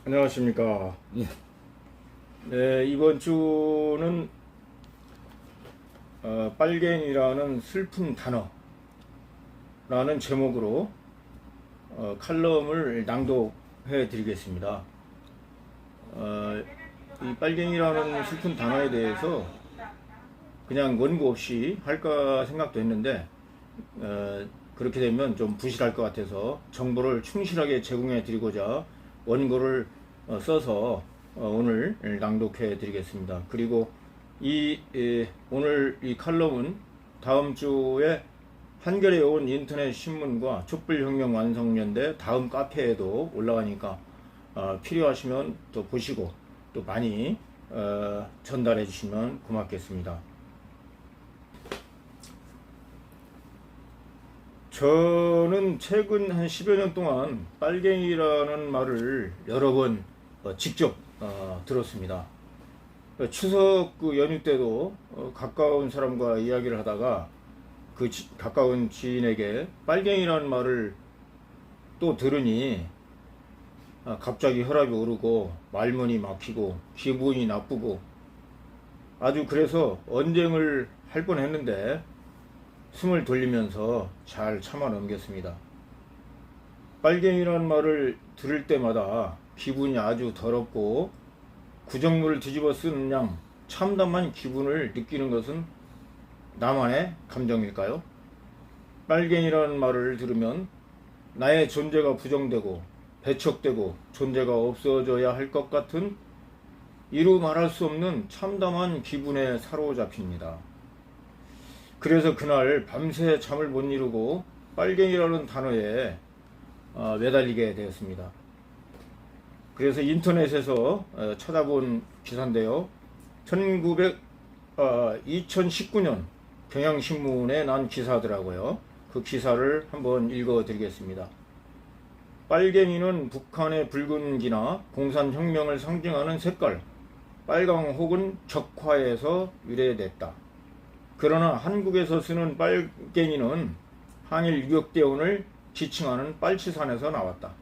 안녕하십니까. 예. 네, 이번 주는 빨갱이라는 슬픈 단어라는 제목으로 칼럼을 낭독해 드리겠습니다. 이 빨갱이라는 슬픈 단어에 대해서 그냥 원고 없이 할까 생각도 했는데 그렇게 되면 좀 부실할 것 같아서 정보를 충실하게 제공해 드리고자 원고를 써서 오늘 낭독해 드리겠습니다. 그리고 오늘 이 칼럼은 다음 주에 한겨레 온 인터넷 신문과 촛불혁명 완성연대 다음 카페에도 올라가니까 필요하시면 또 보시고 또 많이 전달해 주시면 고맙겠습니다. 저는 최근 한 10여 년 동안 빨갱이라는 말을 여러 번 직접 들었습니다. 추석 연휴 때도 가까운 사람과 이야기를 하다가 그 가까운 지인에게 빨갱이라는 말을 또 들으니 갑자기 혈압이 오르고 말문이 막히고 기분이 나쁘고 아주 그래서 언쟁을 할 뻔했는데 숨을 돌리면서 잘 참아 넘겼습니다. 빨갱이라는 말을 들을 때마다 기분이 아주 더럽고 구정물을 뒤집어 쓴 양 참담한 기분을 느끼는 것은 나만의 감정일까요? 빨갱이라는 말을 들으면 나의 존재가 부정되고 배척되고 존재가 없어져야 할 것 같은 이루 말할 수 없는 참담한 기분에 사로잡힙니다. 그래서 그날 밤새 잠을 못 이루고 빨갱이라는 단어에 매달리게 되었습니다. 그래서 인터넷에서 찾아본 기사인데요. 2019년 경향신문에 난 기사더라고요. 그 기사를 한번 읽어드리겠습니다. 빨갱이는 북한의 붉은 기나 공산혁명을 상징하는 색깔 빨강 혹은 적화에서 유래됐다. 그러나 한국에서 쓰는 빨갱이는 항일 유격대원을 지칭하는 빨치산에서 나왔다.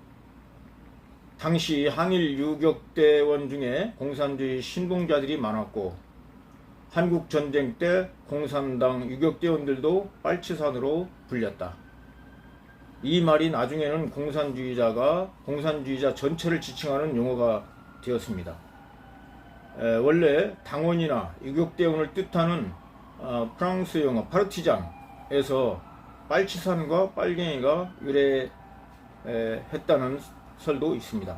당시 항일 유격대원 중에 공산주의 신봉자들이 많았고 한국전쟁 때 공산당 유격대원들도 빨치산으로 불렸다. 이 말이 나중에는 공산주의자 전체를 지칭하는 용어가 되었습니다. 원래 당원이나 유격대원을 뜻하는 프랑스 영어 파르티잔에서 빨치산과 빨갱이가 유래했다는 설도 있습니다.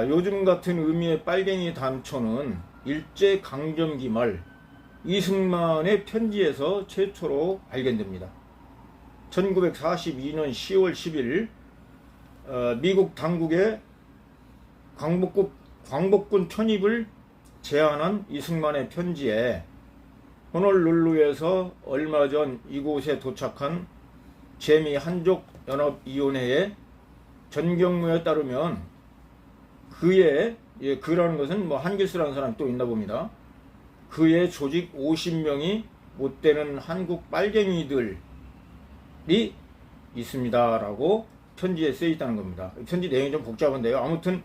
요즘 같은 의미의 빨갱이 단초는 일제강점기 말 이승만의 편지에서 최초로 발견됩니다. 1942년 10월 10일 미국 당국의 광복군 편입을 제안한 이승만의 편지에 호놀룰루에서 얼마 전 이곳에 도착한 재미 한족 연합위원회의 전경무에 따르면 그라는 것은 한길수라는 사람이 또 있나 봅니다. 그의 조직 50명이 못되는 한국 빨갱이들이 있습니다라고 편지에 쓰여 있다는 겁니다. 편지 내용이 좀 복잡한데요. 아무튼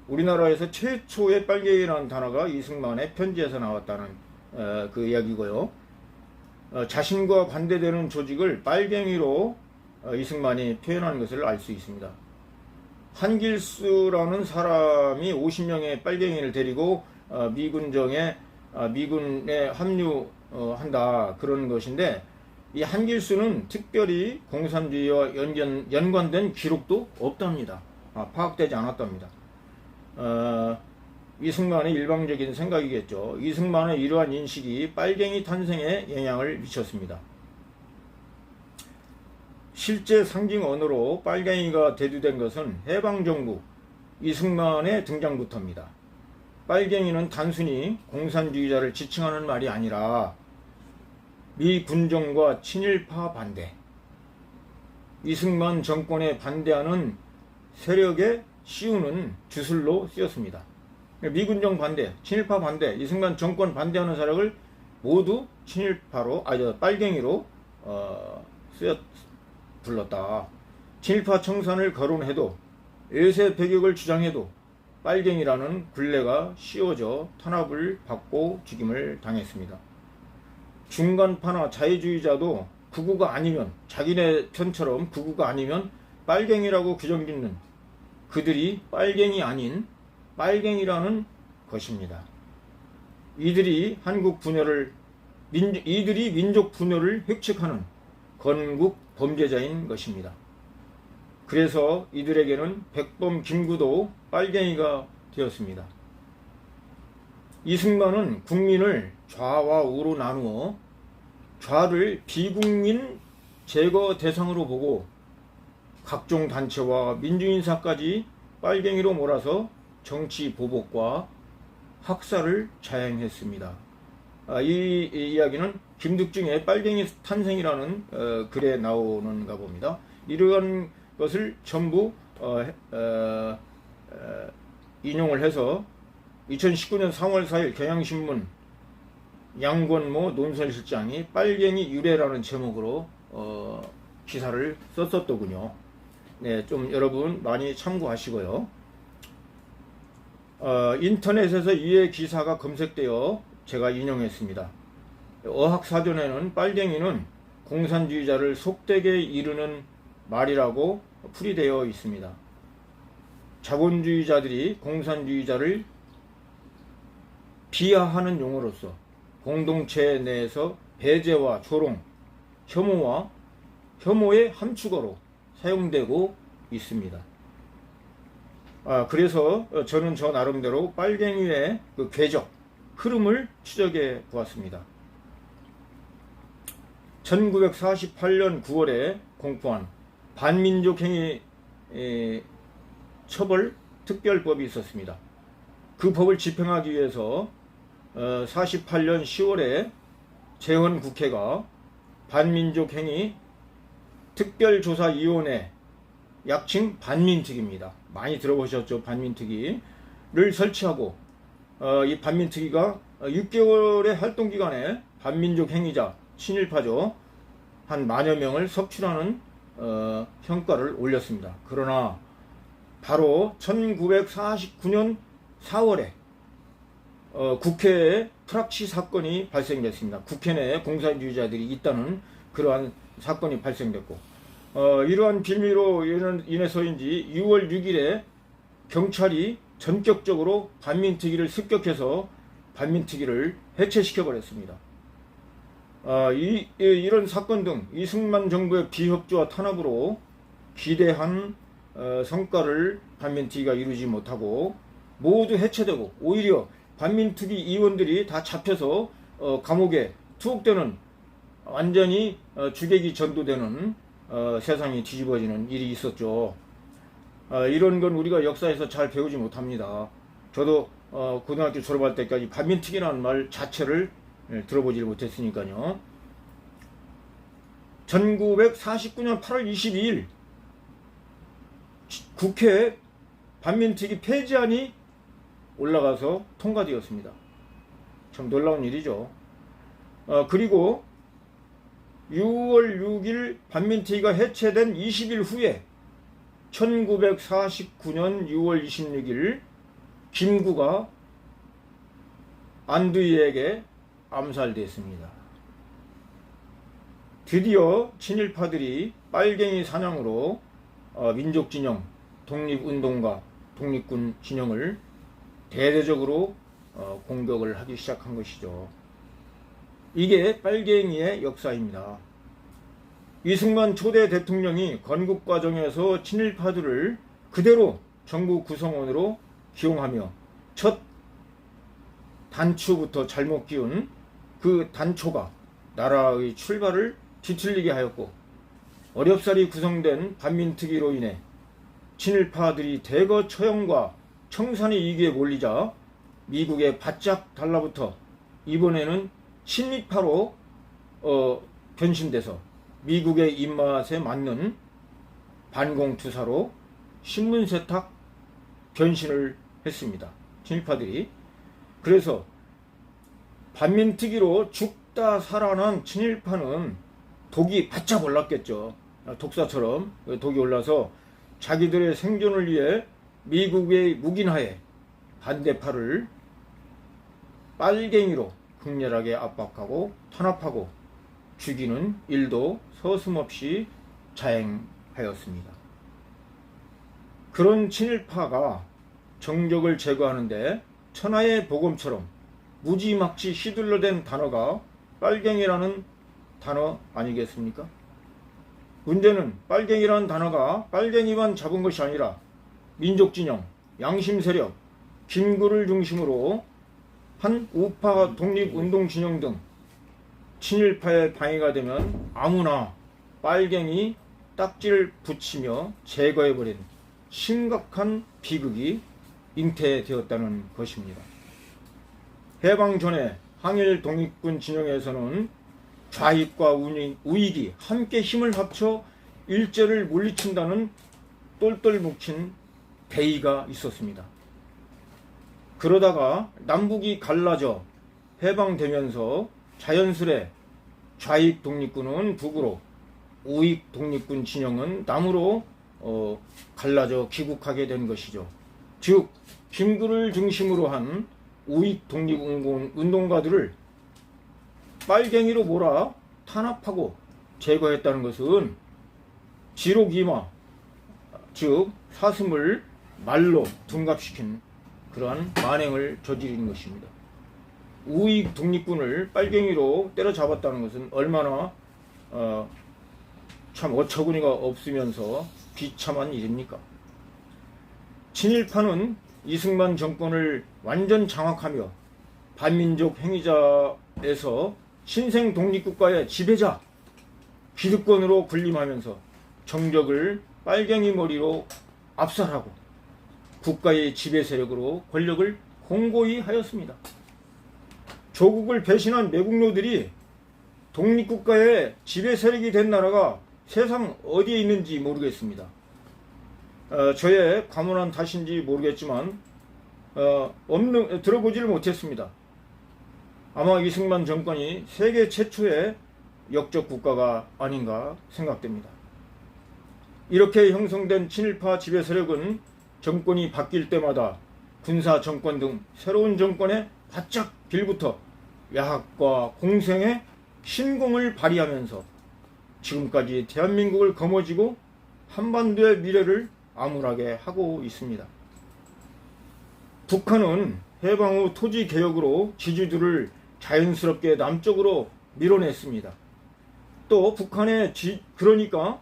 우리나라에서 최초의 빨갱이라는 단어가 이승만의 편지에서 나왔다는 그 이야기고요. 자신과 반대되는 조직을 빨갱이로 이승만이 표현한 것을 알 수 있습니다. 한길수라는 사람이 50명의 빨갱이를 데리고 미군에 합류한다 그런 것인데 이 한길수는 특별히 공산주의와 연관된 기록도 없답니다. 파악되지 않았답니다. 이승만의 일방적인 생각이겠죠. 이승만의 이러한 인식이 빨갱이 탄생에 영향을 미쳤습니다. 실제 상징 언어로 빨갱이가 대두된 것은 해방정부 이승만의 등장부터입니다. 빨갱이는 단순히 공산주의자를 지칭하는 말이 아니라 미 군정과 친일파 반대, 이승만 정권에 반대하는 세력에 씌우는 주술로 쓰였습니다. 미군정 반대, 친일파 반대, 이승만 정권 반대하는 사람을 모두 친일파로, 빨갱이로 불렀다. 친일파 청산을 거론해도, 외세 배격을 주장해도 빨갱이라는 굴레가 씌워져 탄압을 받고 죽임을 당했습니다. 중간파나 자유주의자도 극우가 아니면, 자기네 편처럼 극우가 아니면 빨갱이라고 규정짓는 그들이 빨갱이 아닌 빨갱이라는 것입니다. 이들이 이들이 민족 분열을 획책하는 건국 범죄자인 것입니다. 그래서 이들에게는 백범 김구도 빨갱이가 되었습니다. 이승만은 국민을 좌와 우로 나누어 좌를 비국민 제거 대상으로 보고 각종 단체와 민주인사까지 빨갱이로 몰아서 정치 보복과 학살을 자행했습니다. 이 이야기는 김득중의 빨갱이 탄생이라는 글에 나오는가 봅니다. 이러한 것을 전부 인용을 해서 2019년 3월 4일 경향신문 양권모 논설실장이 빨갱이 유래라는 제목으로 기사를 썼었더군요. 네, 좀 여러분 많이 참고하시고요. 인터넷에서 이에 기사가 검색되어 제가 인용했습니다. 어학사전에는 빨갱이는 공산주의자를 속되게 이르는 말이라고 풀이되어 있습니다. 자본주의자들이 공산주의자를 비하하는 용어로서 공동체 내에서 배제와 조롱, 혐오의 함축어로 사용되고 있습니다. 그래서 저는 저 나름대로 빨갱이의 그 궤적, 흐름을 추적해 보았습니다. 1948년 9월에 공포한 반민족행위 처벌 특별법이 있었습니다. 그 법을 집행하기 위해서 48년 10월에 재헌국회가 반민족행위 특별조사위원회, 약칭 반민특위입니다. 많이 들어보셨죠? 반민특위를 설치하고 이 반민특위가 6개월의 활동기간에 반민족 행위자, 친일파죠, 한 10,000여 명을 석출하는 성과를 올렸습니다. 그러나 바로 1949년 4월에 국회에 프락치 사건이 발생됐습니다. 국회 내에 공산주의자들이 있다는 그러한 사건이 발생됐고, 이러한 빌미로 인해서인지 6월 6일에 경찰이 전격적으로 반민특위를 습격해서 반민특위를 해체시켜버렸습니다. 이런 사건 등 이승만 정부의 비협조와 탄압으로 기대한 성과를 반민특위가 이루지 못하고 모두 해체되고, 오히려 반민특위 의원들이 다 잡혀서 감옥에 투옥되는, 완전히 주객이 전도되는 세상이 뒤집어지는 일이 있었죠. 이런 건 우리가 역사에서 잘 배우지 못합니다. 저도 고등학교 졸업할 때까지 반민특위라는 말 자체를 들어보지 못했으니까요. 1949년 8월 22일 국회에 반민특위 폐지안이 올라가서 통과되었습니다. 참 놀라운 일이죠. 그리고 6월 6일 반민특위가 해체된 20일 후에 1949년 6월 26일 김구가 안두희에게 암살됐습니다. 드디어 친일파들이 빨갱이 사냥으로 민족진영, 독립운동가, 독립군 진영을 대대적으로 공격을 하기 시작한 것이죠. 이게 빨갱이의 역사입니다. 이승만 초대 대통령이 건국 과정에서 친일파들을 그대로 정부 구성원으로 기용하며 첫 단추부터 잘못 끼운 그 단초가 나라의 출발을 뒤틀리게 하였고, 어렵사리 구성된 반민특위로 인해 친일파들이 대거 처형과 청산의 위기에 몰리자 미국에 바짝 달라붙어 이번에는 친미파로 변신돼서 미국의 입맛에 맞는 반공투사로 신문세탁 변신을 했습니다. 친일파들이. 그래서 반민특위로 죽다 살아난 친일파는 독이 바짝 올랐겠죠. 독사처럼 독이 올라서 자기들의 생존을 위해 미국의 묵인하에 반대파를 빨갱이로 극렬하게 압박하고 탄압하고 죽이는 일도 서슴없이 자행하였습니다. 그런 친일파가 정적을 제거하는데 천하의 복음처럼 무지막지 휘둘러댄 단어가 빨갱이라는 단어 아니겠습니까? 문제는 빨갱이라는 단어가 빨갱이만 잡은 것이 아니라 민족진영, 양심세력, 김구를 중심으로 한 우파 독립운동진영 등 친일파의 방해가 되면 아무나 빨갱이 딱지를 붙이며 제거해버린 심각한 비극이 잉태되었다는 것입니다. 해방 전에 항일 독립군 진영에서는 좌익과 우익이 함께 힘을 합쳐 일제를 물리친다는 똘똘 뭉친 대의가 있었습니다. 그러다가 남북이 갈라져 해방되면서 자연스레 좌익 독립군은 북으로, 우익 독립군 진영은 남으로 갈라져 귀국하게 된 것이죠. 즉 김구를 중심으로 한 우익 독립운동가들을 빨갱이로 몰아 탄압하고 제거했다는 것은 지록이마, 즉 사슴을 말로 둔갑시킨 그러한 만행을 저지른 것입니다. 우익 독립군을 빨갱이로 때려잡았다는 것은 얼마나 참 어처구니가 없으면서 비참한 일입니까? 친일파는 이승만 정권을 완전 장악하며 반민족 행위자에서 신생 독립국가의 지배자, 기득권으로 군림하면서 정적을 빨갱이 머리로 압살하고 국가의 지배 세력으로 권력을 공고히 하였습니다. 조국을 배신한 매국노들이 독립국가의 지배 세력이 된 나라가 세상 어디에 있는지 모르겠습니다. 저의 과문한 탓인지 모르겠지만 들어보지를 못했습니다. 아마 이승만 정권이 세계 최초의 역적 국가가 아닌가 생각됩니다. 이렇게 형성된 친일파 지배 세력은 정권이 바뀔 때마다 군사 정권 등 새로운 정권에 바짝 빌붙어 야학과 공생의 신공을 발휘하면서 지금까지 대한민국을 거머쥐고 한반도의 미래를 암울하게 하고 있습니다. 북한은 해방 후 토지 개혁으로 지주들을 자연스럽게 남쪽으로 밀어냈습니다. 또 그러니까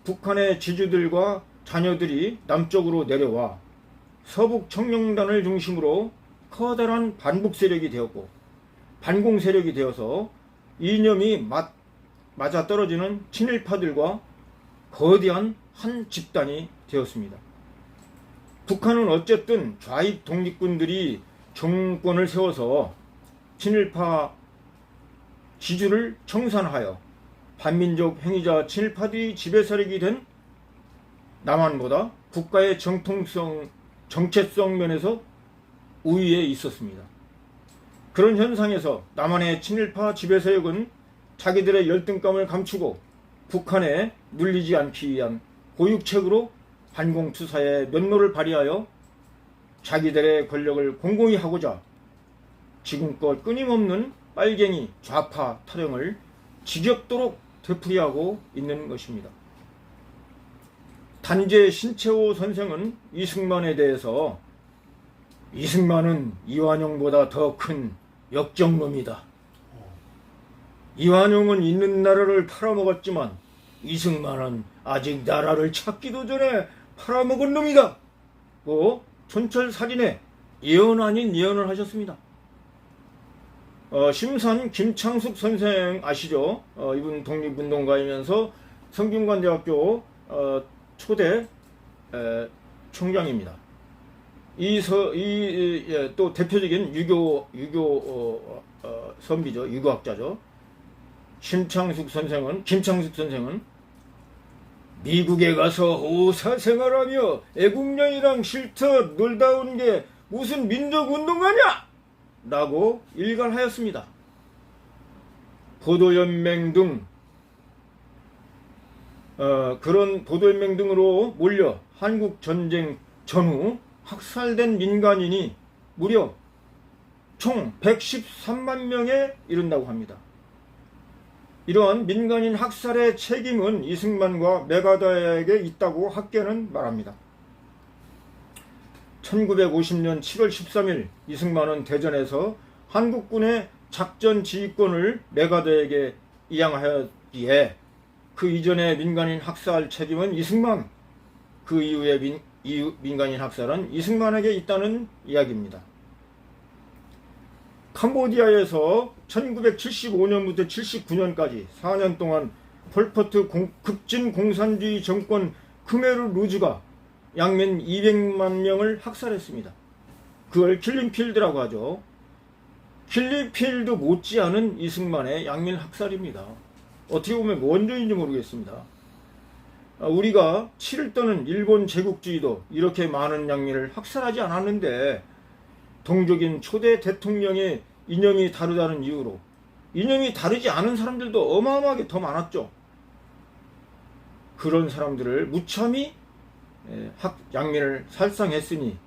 북한의 지주들과 자녀들이 남쪽으로 내려와 서북 청룡단을 중심으로 커다란 반북 세력이 되었고 반공 세력이 되어서 이념이 맞아떨어지는 친일파들과 거대한 한 집단이 되었습니다. 북한은 어쨌든 좌익 독립군들이 정권을 세워서 친일파 지주를 청산하여 반민족 행위자 친일파들이 지배 세력이 된 남한보다 국가의 정체성 면에서 우위에 있었습니다. 그런 현상에서 남한의 친일파 지배 세력은 자기들의 열등감을 감추고 북한에 눌리지 않기 위한 고육책으로 반공투사의 면모를 발휘하여 자기들의 권력을 공공히 하고자 지금껏 끊임없는 빨갱이 좌파 타령을 지겹도록 되풀이하고 있는 것입니다. 단재 신채호 선생은 이승만에 대해서 이승만은 이완용보다 더 큰 역적놈이다. 이완용은 있는 나라를 팔아먹었지만 이승만은 아직 나라를 찾기도 전에 팔아먹은 놈이다. 고 촌철살인의 예언 아닌 예언을 하셨습니다. 심산 김창숙 선생 아시죠? 이분 독립운동가이면서 성균관대학교 초대 총장입니다. 또 대표적인 유교 선비죠. 유교학자죠. 김창숙 선생은 미국에 가서 의사 생활하며 애국령이랑 실컷 놀다 온 게 무슨 민족운동가냐? 라고 일갈하였습니다. 보도연맹 등 그런 보도연맹 등으로 몰려 한국전쟁 전후 학살된 민간인이 무려 총 113만 명에 이른다고 합니다. 이러한 민간인 학살의 책임은 이승만과 메가더에게 있다고 학계는 말합니다. 1950년 7월 13일 이승만은 대전에서 한국군의 작전 지휘권을 메가더에게 이양하였기에 그 이전의 민간인 학살 책임은 이승만, 그 이후의 민간인 학살은 이승만에게 있다는 이야기입니다. 캄보디아에서 1975년부터 79년까지 4년 동안 폴포트 급진 공산주의 정권 크메르 루즈가 양면 200만 명을 학살했습니다. 그걸 킬링필드라고 하죠. 킬링필드 못지않은 이승만의 양면 학살입니다. 어떻게 보면 원조인지 모르겠습니다. 우리가 치를 떠는 일본 제국주의도 이렇게 많은 양면을 학살하지 않았는데 동족인 초대 대통령의 이념이 다르다는 이유로 이념이 다르지 않은 사람들도 어마어마하게 더 많았죠. 그런 사람들을 무참히 양면을 살상했으니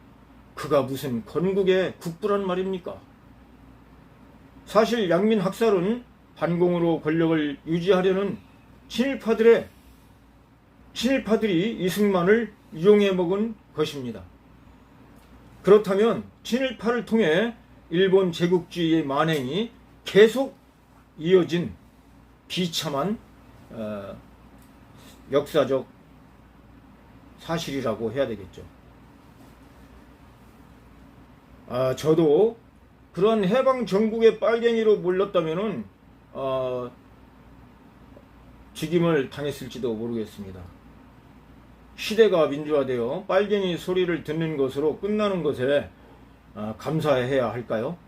그가 무슨 건국의 국부란 말입니까? 사실 양민 학살은 반공으로 권력을 유지하려는 친일파들이 이승만을 이용해 먹은 것입니다. 그렇다면 친일파를 통해 일본 제국주의의 만행이 계속 이어진 비참한 역사적 사실이라고 해야 되겠죠. 저도 그런 해방 정국의 빨갱이로 몰렸다면은 죽임을 당했을지도 모르겠습니다. 시대가 민주화되어 빨갱이 소리를 듣는 것으로 끝나는 것에 감사해야 할까요?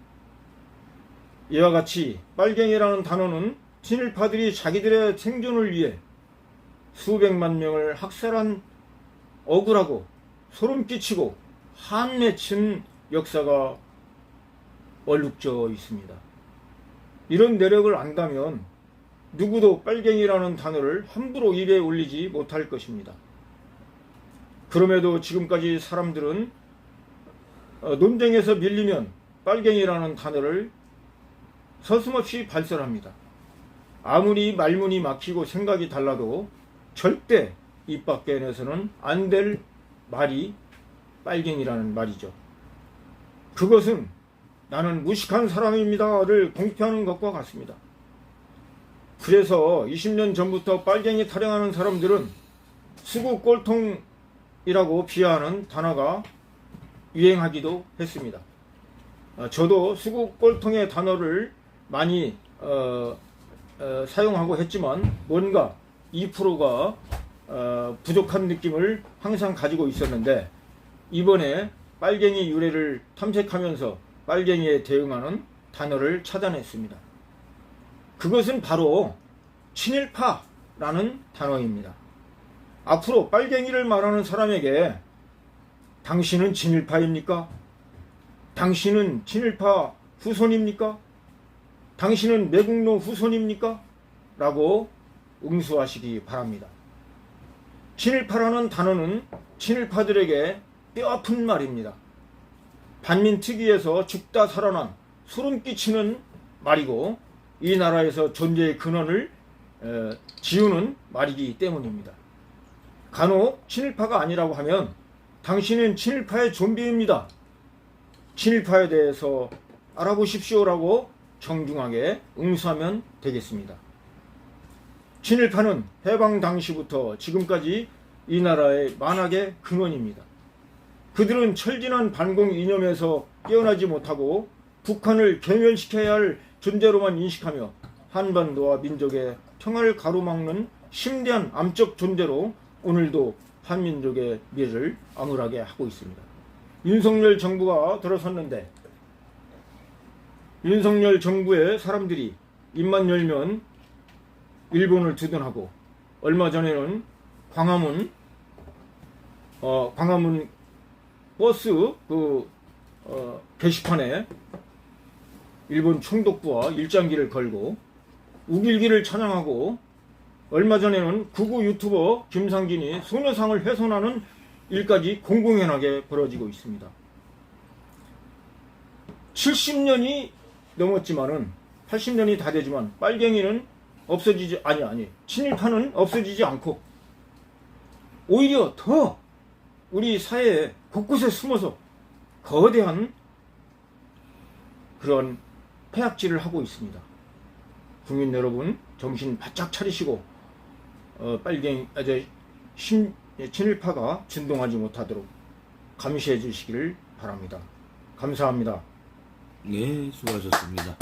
이와 같이 빨갱이라는 단어는 친일파들이 자기들의 생존을 위해 수백만 명을 학살한 억울하고 소름 끼치고 한맺힌 역사가 얼룩져 있습니다. 이런 내력을 안다면 누구도 빨갱이라는 단어를 함부로 입에 올리지 못할 것입니다. 그럼에도 지금까지 사람들은 논쟁에서 밀리면 빨갱이라는 단어를 서슴없이 발설합니다. 아무리 말문이 막히고 생각이 달라도 절대 입 밖에 내서는 안 될 말이 빨갱이라는 말이죠. 그것은 나는 무식한 사람입니다를 공표하는 것과 같습니다. 그래서 20년 전부터 빨갱이 타령하는 사람들은 수구 꼴통이라고 비하하는 단어가 유행하기도 했습니다. 저도 수구 꼴통의 단어를 많이 사용하고 했지만 뭔가 2%가 부족한 느낌을 항상 가지고 있었는데 이번에 빨갱이 유래를 탐색하면서 빨갱이에 대응하는 단어를 찾아냈습니다. 그것은 바로 친일파라는 단어입니다. 앞으로 빨갱이를 말하는 사람에게 당신은 친일파입니까? 당신은 친일파 후손입니까? 당신은 매국노 후손입니까? 라고 응수하시기 바랍니다. 친일파라는 단어는 친일파들에게 뼈아픈 말입니다. 반민특위에서 죽다 살아난 소름 끼치는 말이고 이 나라에서 존재의 근원을 지우는 말이기 때문입니다. 간혹 친일파가 아니라고 하면 당신은 친일파의 좀비입니다. 친일파에 대해서 알아보십시오라고 정중하게 응수하면 되겠습니다. 친일파는 해방 당시부터 지금까지 이 나라의 만악의 근원입니다. 그들은 철진한 반공 이념에서 깨어나지 못하고 북한을 괴멸시켜야 할 존재로만 인식하며 한반도와 민족의 평화를 가로막는 심대한 암적 존재로 오늘도 한민족의 미래를 암울하게 하고 있습니다. 윤석열 정부가 들어섰는데 윤석열 정부의 사람들이 입만 열면 일본을 두둔하고 얼마 전에는 광화문 버스 게시판에 일본 총독부와 일장기를 걸고 우길기를 찬양하고 얼마 전에는 극우 유튜버 김상진이 소녀상을 훼손하는 일까지 공공연하게 벌어지고 있습니다. 70년이 넘었지만은 80년이 다 되지만 빨갱이는 없어지지 아니 친일파는 없어지지 않고 오히려 더 우리 사회 곳곳에 숨어서 거대한 그런 폐악질을 하고 있습니다. 국민 여러분 정신 바짝 차리시고 친일파가 진동하지 못하도록 감시해 주시기를 바랍니다. 감사합니다. 네, 수고하셨습니다.